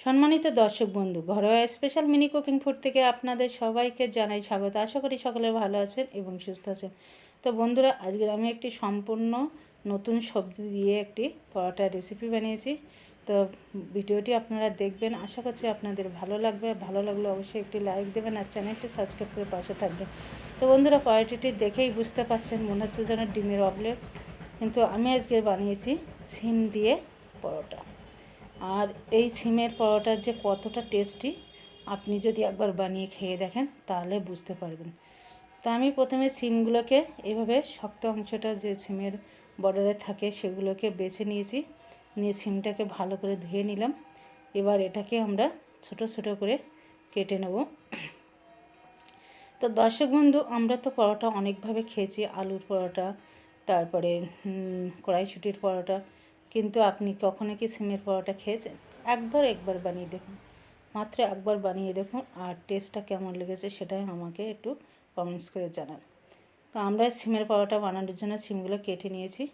সম্মানিত দর্শক বন্ধু, ঘরোয়া স্পেশাল মিনি কুকিং ফুড থেকে আপনাদের সবাইকে জানাই স্বাগত। আশা করি সকলে ভালো আছেন এবং সুস্থ আছেন। তো বন্ধুরা, আজকের আমি একটি সম্পূর্ণ নতুন সবজি দিয়ে একটি পরোটার রেসিপি বানিয়েছি। তো ভিডিওটি আপনারা দেখবেন, আশা করছি আপনাদের ভালো লাগবে। ভালো লাগলে অবশ্যই একটি লাইক দেবেন আর চ্যানেলটি সাবস্ক্রাইব করে পাশে থাকবেন। তো বন্ধুরা, পরোটাটি দেখেই বুঝতে পারছেন মনে হচ্ছে যেন ডিমের অমলেট, কিন্তু আমি আজকে বানিয়েছি সিম দিয়ে পরোটা। আর এই সিমের পরোটা যে কতটা টেস্টি, আপনি যদি একবার বানিয়ে খেয়ে দেখেন তাহলে বুঝতে পারবেন। তো আমি প্রথমে সিমগুলোকে এভাবে শক্ত অংশটা যে সিমের বর্ডারে থাকে সেগুলোকে বেছে নিয়েছি, নিয়ে সিমটাকে ভালো করে ধুয়ে নিলাম। এবার এটাকে আমরা ছোট ছোট করে কেটে নেব। তো দর্শক বন্ধু, আমরা তো পরোটা অনেকভাবে খেয়েছি, আলুর পরোটা, তারপরে কড়াইশুঁটির পরোটা, কিন্তু আপনি কখনো কি সিমের পরোটা খেয়েছেন? একবার বানিয়ে দেখুন, মাত্র একবার বানিয়ে দেখুন, আর টেস্টটা কেমন লেগেছে সেটাই আমাকে একটু কমেন্টস করে জানান। তো আমরা সিমের পরোটা বানানোর জন্য সিমগুলো কেটে নিয়েছি,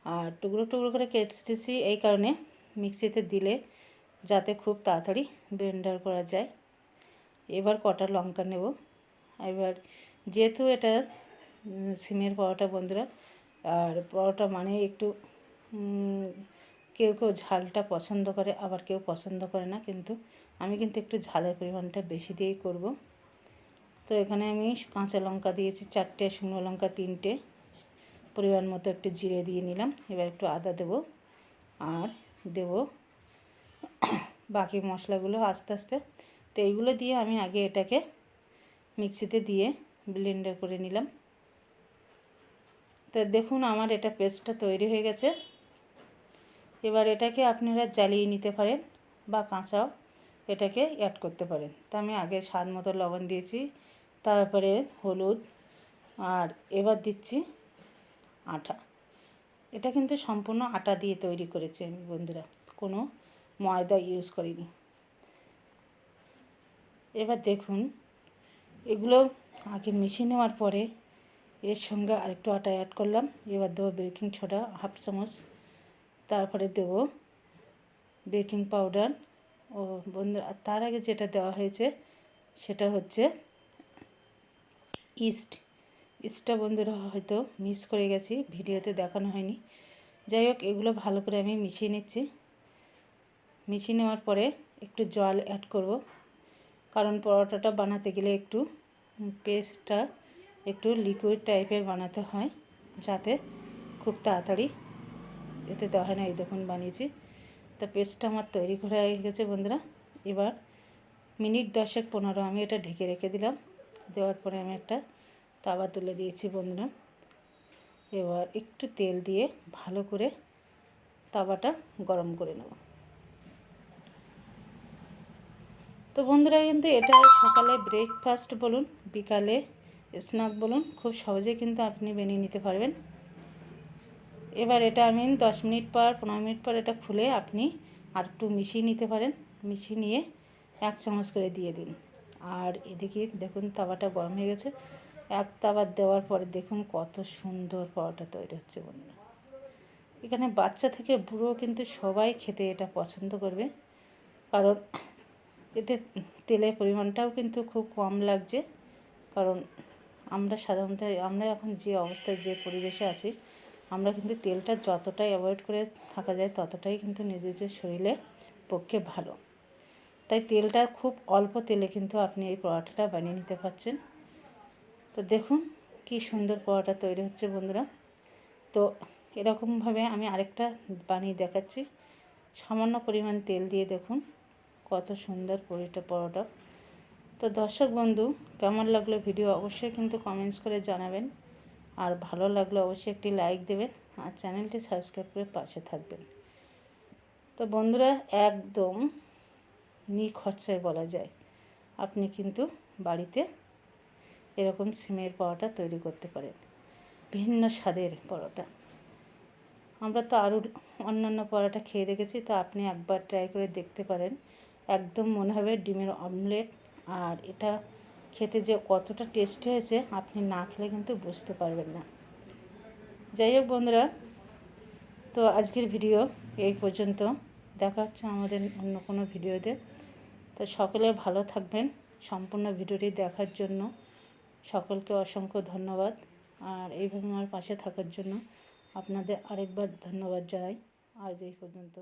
আর টুকরো টুকরো করে কেটেছি এই কারণে মিক্সিতে দিলে যাতে খুব তাড়াতাড়ি ব্লেন্ডার করা যায়। এবার কটা লঙ্কা নেব। এবার যেহেতু এটা সিমের পরোটা বন্ধুরা, আর পরোটা মানে একটু কেউ কেউ ঝালটা পছন্দ করে, আবার কেউ পছন্দ করে না, কিন্তু আমি কিন্তু একটু ঝালের পরিমাণটা বেশি দিয়েই করব। তো এখানে আমি কাঁচা লঙ্কা দিয়েছি 4টে, শুকনো লঙ্কা 3টে, পরিমাণ মতো একটু জিরে দিয়ে নিলাম। এবার একটু আদা দেব, আর দেব বাকি মশলাগুলো আস্তে আস্তে। তো এইগুলো দিয়ে আমি আগে এটাকে মিক্সিতে দিয়ে ব্লেন্ডার করে নিলাম। তো দেখুন আমার এটা পেস্টটা তৈরি হয়ে গেছে। এবার এটাকে আপনারা জ্বালিয়ে নিতে পারেন বা কাঁচাও এটাকে অ্যাড করতে পারেন। তো আমি আগে স্বাদ মতো লবণ দিয়েছি, তারপরে হলুদ, আর এবার দিচ্ছি আটা। এটা কিন্তু সম্পূর্ণ আটা দিয়ে তৈরি করেছি আমি বন্ধুরা, কোনো ময়দা ইউজ করিনি। এবার দেখুন এগুলো আগে মিশিয়ে নেওয়ার পরে এর সঙ্গে আরেকটু আটা অ্যাড করলাম। এবার দেবো বেকিং সোডা 1/2 চামচ, তারপরে দেব বেকিং পাউডার। ও বন্ধুরা, তার আগে যেটা দেওয়া হয়েছে সেটা হচ্ছে ইস্টটা বন্ধুরা হয়তো মিস করে গেছি, ভিডিওতে দেখানো হয়নি। যাই হোক, এগুলো ভালো করে আমি মিশিয়ে নিচ্ছি। মিশিয়ে নেওয়ার পরে একটু জল অ্যাড করব, কারণ পরোটাটা বানাতে গেলে একটু পেস্টটা একটু লিকুইড টাইপের বানাতে হয়, যাতে খুব তাড়াতাড়ি এতে দেওয়া হয় না। এই দেখুন বানিয়েছি। তো পেস্টটা আমার তৈরি করা হয়ে গেছে বন্ধুরা। এবার মিনিট 10-15 আমি এটা ঢেকে রেখে দিলাম। দেওয়ার পরে আমি একটা তাওয়া তুলে দিয়েছি বন্ধুরা। এবার একটু তেল দিয়ে ভালো করে তাওয়াটা গরম করে নেব। তো বন্ধুরা, কিন্তু এটা সকালে ব্রেকফাস্ট বলুন, বিকালে স্ন্যাক বলুন, খুব সহজে কিন্তু আপনি বানিয়ে নিতে পারবেন। এবার এটা আমি 10 মিনিট পর 15 মিনিট পর এটা খুলে আপনি আর একটু মিশিয়ে নিতে পারেন। মিশিয়ে নিয়ে 1 চামচ করে দিয়ে দিন। আর এদিকে দেখুন তাওয়াটা গরম হয়ে গেছে। এক তাওয়া দেওয়ার পরে দেখুন কত সুন্দর পরোটা তৈরি হচ্ছে বন্ধুরা। এখানে বাচ্চা থেকে বুড়ো কিন্তু সবাই খেতে এটা পছন্দ করবে, কারণ এতে তেলের পরিমাণটাও কিন্তু খুব কম লাগছে। কারণ আমরা সাধারণত আমরা এখন যে অবস্থায় যে পরিবেশে আছি, আমরা কিন্তু তেলটা যতটাই অ্যাভয়েড করে থাকা যায় ততটাই কিন্তু নিজেদের শরীরের পক্ষে ভালো। তাই তেলটা খুব অল্প তেলে কিন্তু আপনি এই পরোটাটা বানিয়ে নিতে পারছেন। তো দেখুন কি সুন্দর পরোটা তৈরি হচ্ছে বন্ধুরা। তো এরকমভাবে আমি আরেকটা বানিয়ে দেখাচ্ছি। সামান্য পরিমাণ তেল দিয়ে দেখুন কত সুন্দর পরোটা। তো দর্শক বন্ধু, কেমন লাগলো ভিডিও অবশ্যই কিন্তু কমেন্টস করে জানাবেন, আর ভালো লাগলে অবশ্যই একটি লাইক দেবেন, আর চ্যানেলটি সাবস্ক্রাইব করে পাশে থাকবেন। তো বন্ধুরা, একদম নিখরচায় বলা যায় আপনি কিন্তু বাড়িতে এরকম সিমের পরোটা তৈরি করতে পারেন, ভিন্ন স্বাদের পরোটা। আমরা তো আরও অন্যান্য পরোটা খেয়ে দেখেছি, তো আপনি একবার ট্রাই করে দেখতে পারেন। একদম মনে হবে ডিমের অমলেট, আর এটা খেতে যে কতটা টেস্টি হয়েছে আপনি না খেলে কিন্তু বুঝতে পারবেন না। যাই হোক বন্ধুরা, তো আজকের ভিডিও এই পর্যন্ত। দেখা হচ্ছে আমাদের অন্য কোনো ভিডিওতে। তো সকলে ভালো থাকবেন। সম্পূর্ণ ভিডিওটি দেখার জন্য সকলকে অসংখ্য ধন্যবাদ। আর এইভাবে আমার পাশে থাকার জন্য আপনাদের আরেকবার ধন্যবাদ জানাই। আজ এই পর্যন্ত।